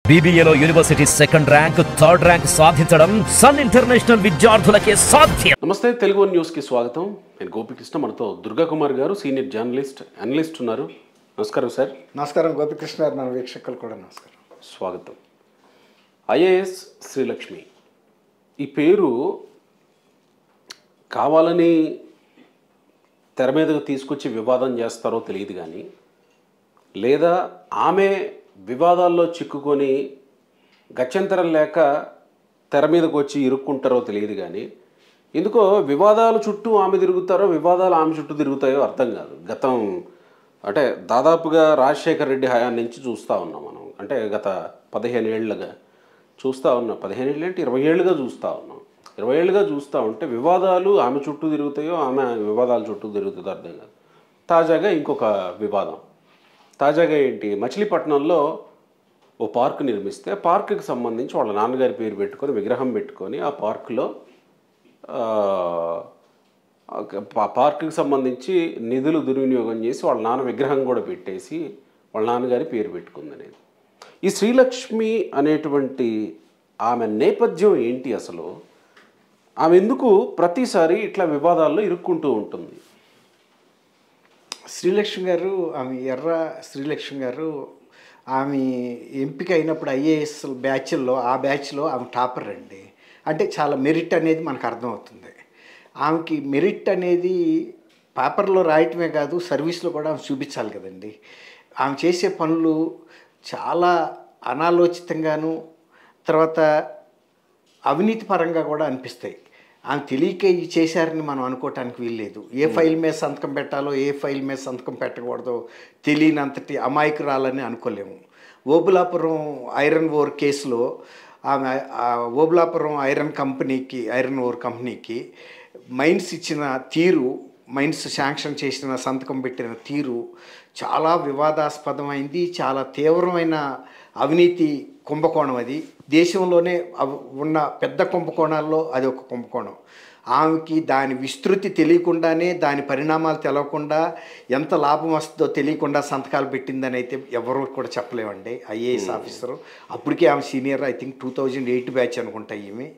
BBAలో university second rank, third rank సాధించడం Sun International విద్యార్థులకే సాధ్యం. నమస్తే, తెలుగు న్యూస్ కి స్వాగతం. నేను గోపికృష్ణ. మనతో దుర్గా కుమార్ గారు, సీనియర్ జర్నలిస్ట్, అనలిస్ట్ ఉన్నారు. నమస్కారం సార్. నమస్కారం గోపికృష్ణ గారు, మన వీక్షకులు కూడా నమస్కారం. స్వాగతం. IAS శ్రీలక్ష్మి ఈ పేరు కావాలని తెర మీదకు తీసుకొచ్చి వివాదం చేస్తారో తెలియదు, కానీ లేదా ఆమె వివాదాల్లో చిక్కుకొని గత్యంతరం లేక తెర మీదకు వచ్చి ఇరుక్కుంటారో తెలియదు, కానీ ఎందుకో వివాదాల చుట్టూ ఆమె తిరుగుతారో వివాదాలు ఆమె చుట్టూ తిరుగుతాయో అర్థం కాదు. గతం అంటే దాదాపుగా రాజశేఖర్ రెడ్డి హయాం నుంచి చూస్తూ ఉన్నాం మనం. అంటే గత 15 ఏళ్ళుగా చూస్తూ ఉన్నాం. 15 ఏళ్ళు అంటే 20 ఏళ్ళుగా చూస్తూ ఉన్నాం. 20 ఏళ్ళుగా చూస్తూ ఉంటే వివాదాలు ఆమె చుట్టూ తిరుగుతాయో ఆమె వివాదాల చుట్టూ తిరుగుతుందో అర్థం కాదు. తాజాగా ఇంకొక వివాదం. తాజాగా ఏంటి, మచిలీపట్నంలో ఓ పార్క్ నిర్మిస్తే పార్కుకి సంబంధించి వాళ్ళ నాన్నగారి పేరు పెట్టుకొని విగ్రహం పెట్టుకొని ఆ పార్కులో పార్కుకి సంబంధించి నిధులు దుర్వినియోగం చేసి వాళ్ళ నాన్న విగ్రహం కూడా పెట్టేసి వాళ్ళ నాన్నగారి పేరు పెట్టుకుందనేది. ఈ శ్రీలక్ష్మి అనేటువంటి ఆమె నేపథ్యం ఏంటి అసలు? ఆమె ఎందుకు ప్రతిసారి ఇట్లా వివాదాల్లో ఇరుక్కుంటూ ఉంటుంది? శ్రీలక్ష్మి గారు, ఆమె ఎర్ర శ్రీలక్ష్మి గారు, ఆమె ఎంపిక అయినప్పుడు IAS బ్యాచ్లో ఆమె టాపర్ అండి. అంటే చాలా మెరిట్ అనేది మనకు అర్థమవుతుంది. ఆమెకి మెరిట్ అనేది పేపర్లో రాయటమే కాదు, సర్వీస్లో కూడా ఆమె చూపించాలి కదండి. ఆమె చేసే పనులు చాలా అనాలోచితంగాను, తర్వాత అవినీతి పరంగా కూడా అనిపిస్తాయి. ఆమె తెలియక ఇవి చేశారని మనం అనుకోవటానికి వీల్లేదు. ఏ ఫైల్ మీద సంతకం పెట్టాలో, ఏ ఫైల్ మీద సంతకం పెట్టకూడదో తెలియనంతటి అమాయకురాలని అనుకోలేము. ఓబులాపురం ఐరన్ ఓర్ కేసులో ఆమె ఓబులాపురం ఐరన్ ఓర్ కంపెనీకి మైన్స్ ఇచ్చిన తీరు, మైన్స్ శాంక్షన్ చేసిన సంతకం పెట్టిన తీరు చాలా వివాదాస్పదమైంది. చాలా తీవ్రమైన అవినీతి కుంభకోణం. అది దేశంలోనే ఉన్న పెద్ద కుంభకోణాల్లో అది ఒక కుంభకోణం. ఆమెకి దాని విస్తృతి తెలియకుండానే, దాని పరిణామాలు తెలవకుండా, ఎంత లాభం వస్తుందో తెలియకుండా సంతకాలు పెట్టిందని అయితే ఎవరు కూడా చెప్పలేమండి. IAS ఆఫీసరు అప్పటికే ఆమె సీనియర్, ఐ థింక్ 2008 బ్యాచ్ అనుకుంటా ఈమె.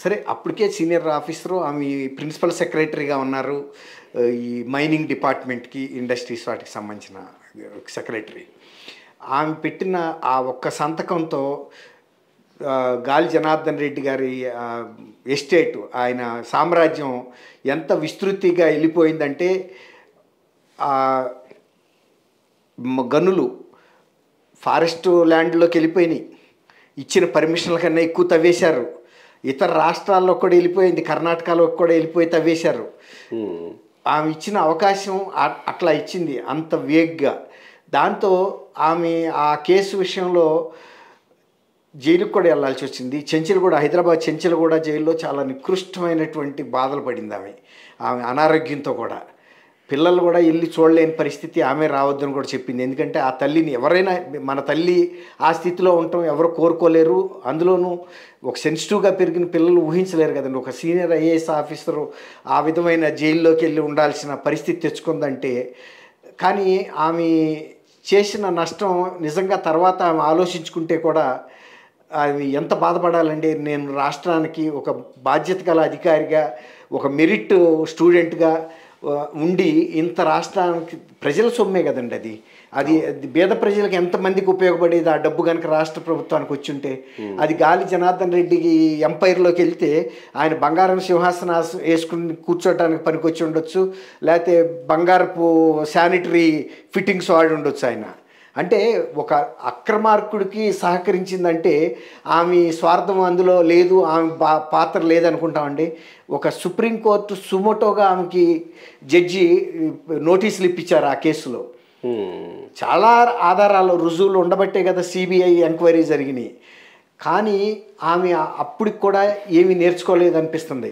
సరే, అప్పటికే సీనియర్ ఆఫీసరు. ఆమె ప్రిన్సిపల్ సెక్రటరీగా ఉన్నారు ఈ మైనింగ్ డిపార్ట్మెంట్కి, ఇండస్ట్రీస్ వాటికి సంబంధించిన సెక్రటరీ. ఆమె పెట్టిన ఆ ఒక్క సంతకంతో గాలి జనార్దన్ రెడ్డి గారి ఎస్టేట్, ఆయన సామ్రాజ్యం ఎంత విస్తృతిగా వెళ్ళిపోయిందంటే గనులు ఫారెస్ట్ ల్యాండ్లోకి వెళ్ళిపోయినాయి. ఇచ్చిన పర్మిషన్ల కన్నా ఎక్కువ తవ్వేశారు. ఇతర రాష్ట్రాల్లో కూడా వెళ్ళిపోయింది, కర్ణాటకలో కూడా వెళ్ళిపోయి తవ్వేశారు. ఆమె ఇచ్చిన అవకాశం అట్లా ఇచ్చింది, అంత వేగ్గా. దాంతో ఆమె ఆ కేసు విషయంలో జైలుకు కూడా వెళ్ళాల్సి వచ్చింది. చెంచల్గూడ, హైదరాబాద్ చెంచల్గూడ జైల్లో చాలా నికృష్టమైనటువంటి బాధలు పడింది ఆమె అనారోగ్యంతో కూడా. పిల్లలు కూడా వెళ్ళి చూడలేని పరిస్థితి, ఆమె రావద్దని కూడా చెప్పింది. ఎందుకంటే ఆ తల్లిని ఎవరైనా, మన తల్లి ఆ స్థితిలో ఉండటం ఎవరు కోరుకోలేరు. అందులోనూ ఒక సెన్సిటివ్గా పెరిగిన పిల్లలు ఊహించలేరు కదండి. ఒక సీనియర్ IAS ఆఫీసరు ఆ విధమైన జైల్లోకి వెళ్ళి ఉండాల్సిన పరిస్థితి తెచ్చుకుందంటే. కానీ ఆమె చేసిన నష్టం నిజంగా తర్వాత ఆమె ఆలోచించుకుంటే కూడా ఆమె ఎంత బాధపడాలండి. నేను రాష్ట్రానికి ఒక బాధ్యత గల అధికారిగా, ఒక మెరిట్ స్టూడెంట్గా ఉండి ఇంత రాష్ట్రానికి ప్రజల సొమ్మే కదండి అది పేద ప్రజలకు ఎంతమందికి ఉపయోగపడేది ఆ డబ్బు కనుక రాష్ట్ర ప్రభుత్వానికి వచ్చి ఉంటే. అది గాలి జనార్దన్ రెడ్డికి ఎంపైర్లోకి వెళ్తే ఆయన బంగారం సింహాసనం వేసుకుని కూర్చోటానికి పనికొచ్చి ఉండొచ్చు, లేకపోతే బంగారపు శానిటరీ ఫిట్టింగ్స్ వాడి ఉండొచ్చు ఆయన. అంటే ఒక అక్రమార్కుడికి సహకరించిందంటే ఆమె స్వార్థం అందులో లేదు, ఆమె పాత్ర లేదనుకుంటామండి. ఒక సుప్రీంకోర్టు సుమోటోగా ఆమెకి జడ్జి నోటీసులు ఇప్పించారు ఆ కేసులో. చాలా ఆధారాలు, రుజువులు ఉండబట్టే కదా CBI ఎంక్వైరీ జరిగినాయి. కానీ ఆమె అప్పటికి కూడా ఏమీ నేర్చుకోలేదనిపిస్తుంది.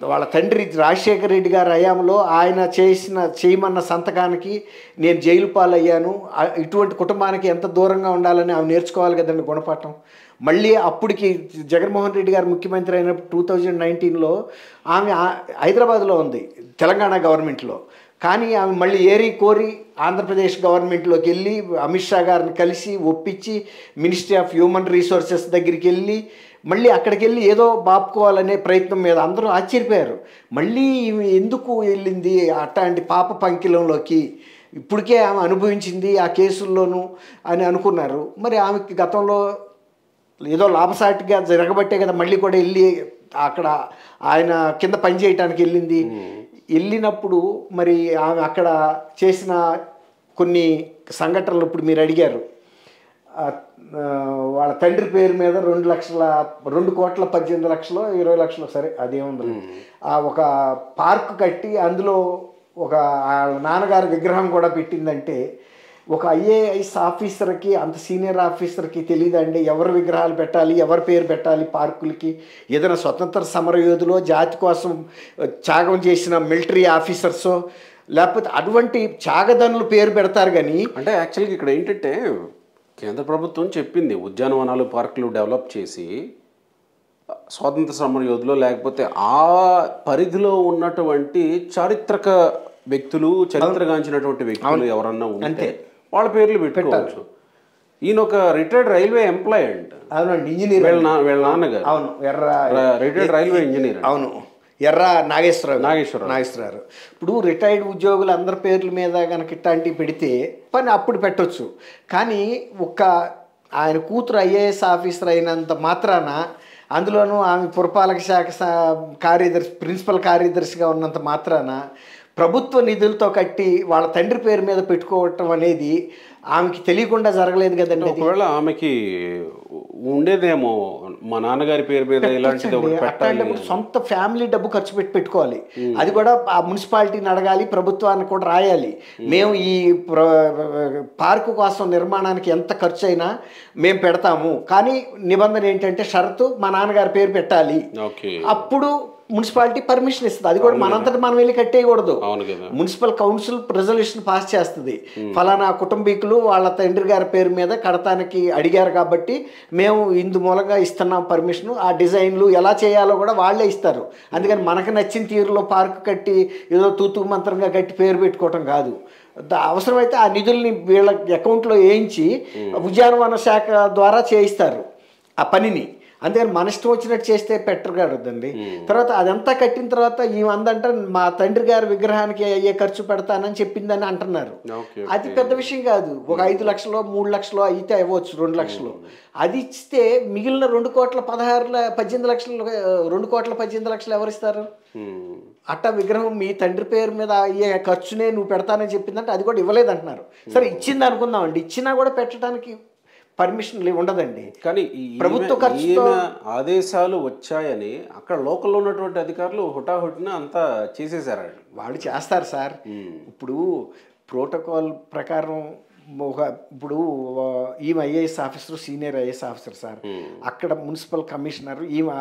వాళ్ళ తండ్రి రాజశేఖర రెడ్డి గారి హయాంలో ఆయన చేయమన్న సంతకానికి నేను జైలు పాలయ్యాను. ఇటువంటి కుటుంబానికి ఎంత దూరంగా ఉండాలని ఆమె నేర్చుకోవాలి కదండి గుణపాఠం. మళ్ళీ అప్పటికి జగన్మోహన్ రెడ్డి గారు ముఖ్యమంత్రి అయినప్పుడు 2019లో ఆమె హైదరాబాద్లో ఉంది, తెలంగాణ గవర్నమెంట్లో. కానీ ఆమె మళ్ళీ ఏరి కోరి ఆంధ్రప్రదేశ్ గవర్నమెంట్లోకి వెళ్ళి అమిత్ షా గారిని కలిసి ఒప్పించి మినిస్ట్రీ ఆఫ్ హ్యూమన్ రిసోర్సెస్ దగ్గరికి వెళ్ళి మళ్ళీ అక్కడికి వెళ్ళి ఏదో బాపుకోవాలనే ప్రయత్నం మీద అందరూ ఆశ్చర్యపోయారు. మళ్ళీ ఈమె ఎందుకు వెళ్ళింది అట్లాంటి పాప పంకిలంలోకి, ఇప్పటికే ఆమె అనుభవించింది ఆ కేసుల్లోనూ అని అనుకున్నారు. మరి ఆమెకి గతంలో ఏదో లాభసాటిగా జరగబట్టే కదా మళ్ళీ కూడా వెళ్ళి అక్కడ ఆయన కింద పని చేయటానికి వెళ్ళింది. వెళ్ళినప్పుడు మరి ఆమె అక్కడ చేసిన కొన్ని సంఘటనలు ఇప్పుడు మీరు అడిగారు. వాళ్ళ తండ్రి పేరు మీద 2,18,00,000 20 లక్షలు సరే అదేముంది, ఒక పార్క్ కట్టి అందులో ఒక వాళ్ళ నాన్నగారి విగ్రహం కూడా పెట్టిందంటే ఒక ఐఏఎస్ ఆఫీసర్కి, అంత సీనియర్ ఆఫీసర్కి తెలియదండి ఎవరి విగ్రహాలు పెట్టాలి, ఎవరి పేరు పెట్టాలి పార్కులకి. ఏదైనా స్వతంత్ర సమరయోధులో జాతి కోసం త్యాగం చేసిన మిలిటరీ ఆఫీసర్సో లేకపోతే అటువంటి త్యాగదనులు పేరు పెడతారు. కానీ అంటే యాక్చువల్గా ఇక్కడ ఏంటంటే కేంద్ర ప్రభుత్వం చెప్పింది ఉద్యానవనాలు పార్కులు డెవలప్ చేసి స్వాతంత్ర సమరయోధులు లేకపోతే ఆ పరిధిలో ఉన్నటువంటి చారిత్రక వ్యక్తులు, చరిత్రగాంచినటువంటి వ్యక్తులు ఎవరన్నా ఉంటే వాళ్ళ పేర్లు పెట్టుకోవచ్చు. ఈయన ఒక రిటైర్డ్ రైల్వే ఎంప్లాయ్ అంట. అవునండి, ఇంజనీర్. వీళ్ళ నాన్నగారు అవును, రిటైర్డ్ రైల్వే ఇంజనీర్. అవును, ఎర్ర నాగేశ్వరరావు. ఇప్పుడు రిటైర్డ్ ఉద్యోగులు అందరి పేర్ల మీద కనుక ఇట్లాంటివి పెడితే పని అప్పుడు పెట్టవచ్చు. కానీ ఆయన కూతురు ఐఏఎస్ ఆఫీసర్ అయినంత మాత్రాన, అందులోనూ ఆమె పురపాలక శాఖ కార్యదర్శి, ప్రిన్సిపల్ కార్యదర్శిగా ఉన్నంత మాత్రాన ప్రభుత్వ నిధులతో కట్టి వాళ్ళ తండ్రి పేరు మీద పెట్టుకోవటం అనేది ఆమెకి తెలియకుండా జరగలేదు కదండి. ఒకవేళ ఆమెకి ఉండేదేమో మా నాన్నగారి పేరు మీద ఇలాంటిది అట్లాంటప్పుడు సొంత ఫ్యామిలీ డబ్బు ఖర్చు పెట్టుకోవాలి. అది కూడా ఆ మున్సిపాలిటీని అడగాలి, ప్రభుత్వానికి కూడా రాయాలి. మేము ఈ పార్కు కోసం నిర్మాణానికి ఎంత ఖర్చు అయినా మేము పెడతాము, కానీ నిబంధన ఏంటంటే షరతు మా నాన్నగారి పేరు పెట్టాలి. అప్పుడు మున్సిపాలిటీ పర్మిషన్ ఇస్తుంది. అది కూడా మనంతటా మనం వెళ్ళి కట్టేయకూడదు. మున్సిపల్ కౌన్సిల్ రెజల్యూషన్ పాస్ చేస్తుంది, ఫలానా కుటుంబీకులు వాళ్ళ తండ్రి గారి పేరు మీద కడతానికి అడిగారు కాబట్టి మేము ఇందు మూలంగా ఇస్తున్నాం పర్మిషన్. ఆ డిజైన్లు ఎలా చేయాలో కూడా వాళ్ళే ఇస్తారు. అందుకని మనకు నచ్చిన తీరులో పార్కు కట్టి ఏదో తూతూ మంత్రంగా కట్టి పేరు పెట్టుకోవటం కాదు. అవసరమైతే ఆ నిధుల్ని వీళ్ళ అకౌంట్లో వేయించి ఉద్యానవన శాఖ ద్వారా చేయిస్తారు ఆ పనిని. అందుకని మన ఇష్టం వచ్చినట్టు చేస్తే పెట్టగలదండి. తర్వాత అదంతా కట్టిన తర్వాత ఈమందంట మా తండ్రి గారి విగ్రహానికి అయ్యే ఖర్చు పెడతానని చెప్పిందని అంటున్నారు. అది పెద్ద విషయం కాదు. ఒక 5 లక్షలు 3 లక్షలు అయితే అవ్వచ్చు, 2 లక్షలు. అది ఇస్తే మిగిలిన 2,18,00,000 ఎవరిస్తారు? అట్టా విగ్రహం మీ తండ్రి పేరు మీద అయ్యే ఖర్చునే నువ్వు పెడతానని చెప్పిందంటే అది కూడా ఇవ్వలేదంటున్నారు. సరే ఇచ్చింది అనుకుందామండి, ఇచ్చినా కూడా పెట్టడానికి పర్మిషన్ ఉండదండి. కానీ ప్రభుత్వ ఖర్చుతో ఆదేశాలు వచ్చాయని అక్కడ లోకల్లో ఉన్నటువంటి అధికారులు హుటాహుటిన అంతా చేసేసారండి. వాళ్ళు చేస్తారు సార్. ఇప్పుడు ప్రోటోకాల్ ప్రకారం ఇప్పుడు ఈమె IAS officer, senior IAS officer sir. అక్కడ మున్సిపల్ కమిషనర్ ఈమె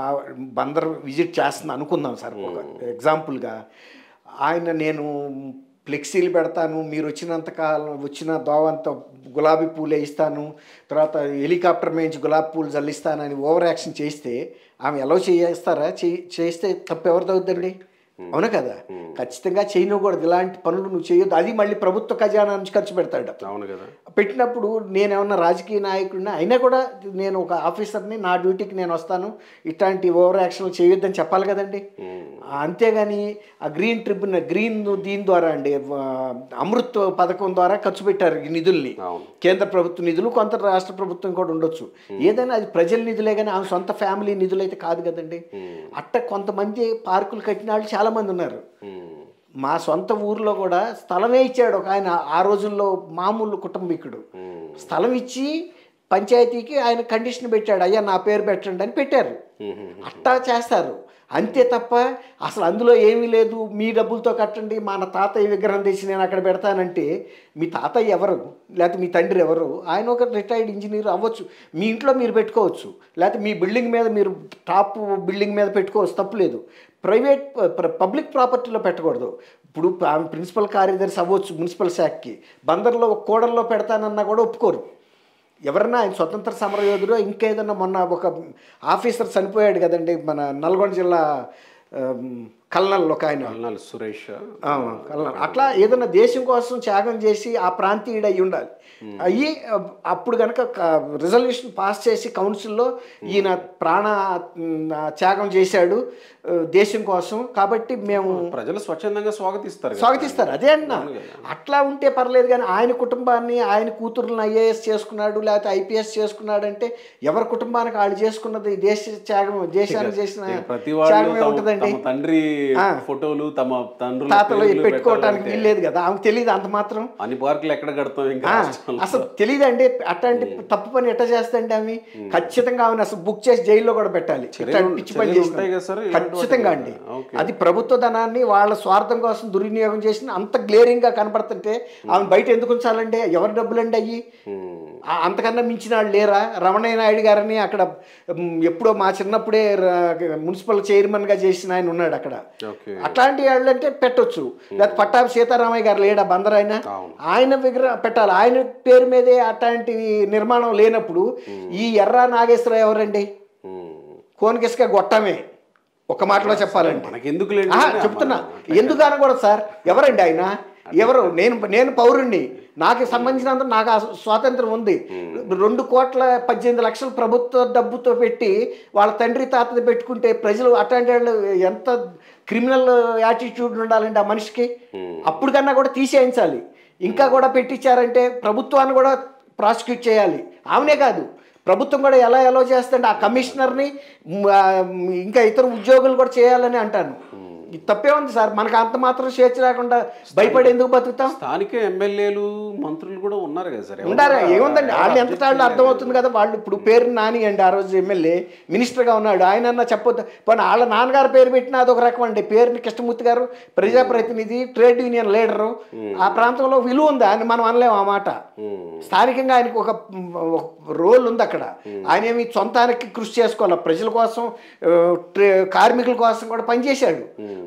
బందర్ విజిట్ చేస్తుంది అనుకుందాం సార్. ఒక ఎగ్జాంపుల్గా నేను ఫ్లెక్సీలు పెడతాను, మీరు వచ్చిన దోవంత గులాబీ పూలు వేయిస్తాను, తర్వాత హెలికాప్టర్ మేంచి గులాబీ పూలు జల్లిస్తానని ఓవర్ యాక్షన్ చేస్తే ఆమె ఎలా చేస్తే తప్పు ఎవరిది అవుతుందండి? అవునా కదా? ఖచ్చితంగా చేయకూడదు, ఇలాంటి పనులు నువ్వు చేయొద్దు. అది మళ్ళీ ప్రభుత్వ ఖజానా నుంచి ఖర్చు పెడతాడు. అవును కదా. పెట్టినప్పుడు నేనేమన్నా రాజకీయ నాయకుడిని అయినా కూడా నేను ఒక ఆఫీసర్ని, నా డ్యూటీకి నేను వస్తాను, ఇట్లాంటి ఓవర్ యాక్షన్లు చేయొద్దని చెప్పాలి కదండి. అంతేగాని ఆ గ్రీన్ దీని ద్వారా అండి అమృత్ పథకం ద్వారా ఖర్చు పెట్టారు ఈ నిధుల్ని. కేంద్ర ప్రభుత్వ నిధులు, కొంత రాష్ట్ర ప్రభుత్వం కూడా ఉండొచ్చు. ఏదైనా అది ప్రజల నిధులే కానీ ఆమె సొంత ఫ్యామిలీ నిధులు అయితే కాదు కదండి. అట్ట కొంతమంది పార్కులు కట్టిన వాళ్ళు చాలా మంది ఉన్నారు. మా సొంత ఊర్లో కూడా స్థలమే ఇచ్చాడు ఒక ఆయన. ఆ రోజుల్లో మామూలు కుటుంబీకుడు స్థలం ఇచ్చి పంచాయతీకి ఆయన కండిషన్ పెట్టాడు, అయ్యా నా పేరు పెట్టండి అని పెట్టారు. అట్టా చేస్తారు అంతే తప్ప అసలు అందులో ఏమీ లేదు, మీ డబ్బులతో కట్టండి, మన తాతయ్య విగ్రహం తెచ్చి నేను అక్కడ పెడతానంటే మీ తాతయ్య ఎవరు, లేకపోతే మీ తండ్రి ఎవరు? ఆయన ఒక రిటైర్డ్ ఇంజనీర్ అవ్వచ్చు, మీ ఇంట్లో మీరు పెట్టుకోవచ్చు, లేకపోతే మీ బిల్డింగ్ మీద మీరు టాప్ బిల్డింగ్ మీద పెట్టుకోవచ్చు, తప్పులేదు. పబ్లిక్ ప్రాపర్టీలో పెట్టకూడదు. ఇప్పుడు ఆమె ప్రిన్సిపల్ కార్యదర్శి అవ్వచ్చు మున్సిపల్ శాఖకి, బందర్లో ఒక కోడల్లో పెడతానన్నా కూడా ఒప్పుకోరు. ఎవరన్నా ఆయన స్వతంత్ర సమరయోధుడు, ఇంకేదన్నా మొన్న ఒక ఆఫీసర్ చనిపోయాడు కదండి మన నల్గొండ జిల్లా కల్నల్ ఒక ఆయన కల్నల్ సురేష్ కల్నల్ అట్లా ఏదైనా దేశం కోసం త్యాగం చేసి ఆ ప్రాంతీయుడు అయ్యి ఉండాలి. అయ్యి అప్పుడు కనుక రిజల్యూషన్ పాస్ చేసి కౌన్సిల్లో ఈయన ప్రాణ త్యాగం చేశాడు దేశం కోసం, కాబట్టి మేము ప్రజలు స్వచ్ఛందంగా స్వాగతిస్తారు. అదే అన్నా, అట్లా ఉంటే పర్లేదు. కానీ ఆయన కుటుంబాన్ని, ఆయన కూతురులను ఐఏఎస్ చేసుకున్నాడు లేకపోతే ఐపీఎస్ చేసుకున్నాడు అంటే ఎవరి కుటుంబానికి వాళ్ళు చేసుకున్నది దేశానికి చేసిన త్యాగమే ఉంటుందండి. తండ్రి ఫోటోలు తమ తండ్రి తాతలు పెట్టుకోవడానికి వీల్లేదు కదా, ఆమెకు తెలియదు అంత మాత్రం. అన్ని పార్కులు ఎక్కడ కడతాం ఇంకా అసలు తెలియదండి. అట్లాంటి తప్పు పని ఎట్లా చేస్తాండి ఆమె? ఖచ్చితంగా ఆమెను అసలు బుక్ చేసి జైల్లో కూడా పెట్టాలి. పిచ్చి పని చేస్తాయి ఖచ్చితంగా అండి. అది ప్రభుత్వ ధనాన్ని వాళ్ళ స్వార్థం కోసం దుర్వినియోగం చేసిన అంత గ్లేరింగ్ గా కనపడుతుంటే ఆమె బయట ఎందుకు ఉంచాలండి? ఎవరి డబ్బులండి అయ్యి? అంతకన్నా మించిన వాళ్ళు లేరా? రమణయ్య నాయుడు గారని అక్కడ ఎప్పుడో మా చిన్నప్పుడే మున్సిపల్ చైర్మన్ గా చేసిన ఆయన ఉన్నాడు అక్కడ. అట్లాంటి వాళ్ళు అంటే పెట్టొచ్చు. లేకపోతే పట్టాభి సీతారామయ్య గారు లేడా బందర్ ఆయన విగ్రహం పెట్టాలి. ఆయన పేరు మీదే అట్లాంటి నిర్మాణం లేనప్పుడు ఈ ఎర్రా నాగేశ్వరరావు ఎవరండి? కోనికిసుక గొట్టమే ఒక మాటలో చెప్పాలండి. చెప్తున్నా ఎందుకు అనకూడదు సార్? ఎవరండి ఆయన? ఎవరు? నేను పౌరుణ్ణి, నాకు సంబంధించినంత నాకు స్వాతంత్రం ఉంది. 2,18,00,000 ప్రభుత్వ డబ్బుతో పెట్టి వాళ్ళ తండ్రి తాతది పెట్టుకుంటే ప్రజలు అట్లాంటి వాళ్ళు ఎంత క్రిమినల్ యాటిట్యూడ్ ఉండాలండి ఆ మనిషికి? అప్పుడు కన్నా కూడా తీసేయించాలి. ఇంకా కూడా పెట్టించారంటే ప్రభుత్వాన్ని కూడా ప్రాసిక్యూట్ చేయాలి. ఆమెనే కాదు, ప్రభుత్వం కూడా ఎలా చేస్తుంటే ఆ కమిషనర్ని ఇంకా ఇతర ఉద్యోగులు కూడా చేయాలని అంటాను. తప్పే ఉంది సార్. మనకు అంత మాత్రం స్వేచ్ఛ లేకుండా భయపడి ఎందుకు బతుకుతాం? స్థానిక ఎమ్మెల్యేలు మంత్రులు కూడా ఉన్నారు కదా సార్. ఉండారా? ఏముందండి, వాళ్ళు ఎంత తాళ్ళు అర్థమవుతుంది కదా. వాళ్ళు ఇప్పుడు పేరు నాని అండి, ఆ రోజు ఎమ్మెల్యే మినిస్టర్గా ఉన్నాడు. ఆయన చెప్పొద్దు పోనీ వాళ్ళ నాన్నగారు పేరు పెట్టినా అదొక రకం అండి. పేరుని కృష్ణమూర్తి గారు ప్రజాప్రతినిధి, ట్రేడ్ యూనియన్ లీడరు, ఆ ప్రాంతంలో విలువ ఉంది. ఆయన మనం అనలేము ఆ మాట. స్థానికంగా ఆయనకు ఒక రోల్ ఉంది అక్కడ. ఆయన ఏమి సొంతానికి కృషి చేసుకోవాలి, ప్రజల కోసం కార్మికుల కోసం కూడా పనిచేశాడు.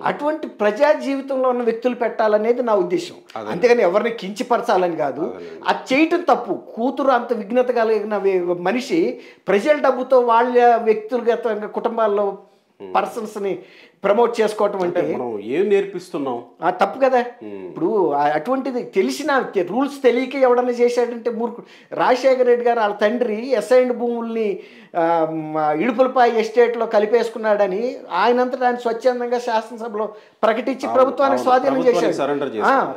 అటువంటి ప్రజా జీవితంలో ఉన్న వ్యక్తులు పెట్టాలనేది నా ఉద్దేశం. అంతేగాని ఎవరిని కించపరచాలని కాదు. అది చేయటం తప్పు. కూతురు అంత విఘ్నత కలిగిన మనిషి ప్రజల డబ్బుతో వాళ్ళ వ్యక్తిగత కుటుంబాల్లో పర్సన్స్ ని ప్రమోట్ చేసుకోవటం అంటే ఏం నేర్పిస్తున్నాం? తప్పు కదా. ఇప్పుడు అటువంటిది తెలిసిన రూల్స్ తెలియక ఎవడన్నా చేశాడంటే మూర్ఖుడు. రాజశేఖర రెడ్డి గారు వాళ్ళ తండ్రి ఎస్ఐండ్ భూముల్ని ఇడుపులపాయ ఎస్టేట్లో కలిపేసుకున్నాడని ఆయనంతటా ఆయన స్వచ్ఛందంగా శాసనసభలో ప్రకటించి ప్రభుత్వానికి స్వాధీనం చేశాడు.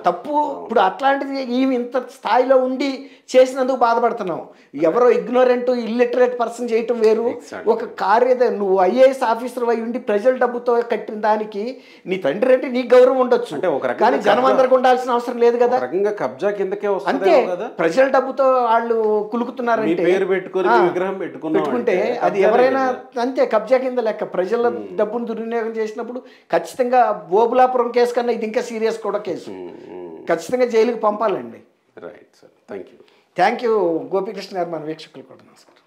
తప్పు. ఇప్పుడు అట్లాంటిది ఈమె ఇంత స్థాయిలో ఉండి చేసినందుకు బాధపడుతున్నాం. ఎవరో ఇగ్నోరెంట్ ఇల్లిటరేట్ పర్సన్ చేయటం వేరు. ఒక నువ్వు ఐఏఎస్ ఆఫీసర్ అయి ఉండి ప్రజల డబ్బుతో కట్టిన దానికి నీ తండ్రి అంటే నీకు గౌరవం ఉండొచ్చు, కానీ జనం అందరికి ఉండాల్సిన అవసరం లేదు కదా. కబ్జా కిందకే అంతే. ప్రజల డబ్బుతో వాళ్ళు కులుకుతున్నారంటే పెట్టుకుంటే అది ఎవరైనా అంతే కబ్జా కింద లెక్క. ప్రజల డబ్బును దుర్వినియోగం చేసినప్పుడు ఖచ్చితంగా బోబులాపురం కేసు కన్నా ఇది ఇంకా సీరియస్ కూడా కేసు. ఖచ్చితంగా జైలుకి పంపాలండి. Right sir, thank you. Thank you Gopikrishna గారు, మన వీక్షకులు కూడా నమస్కారం.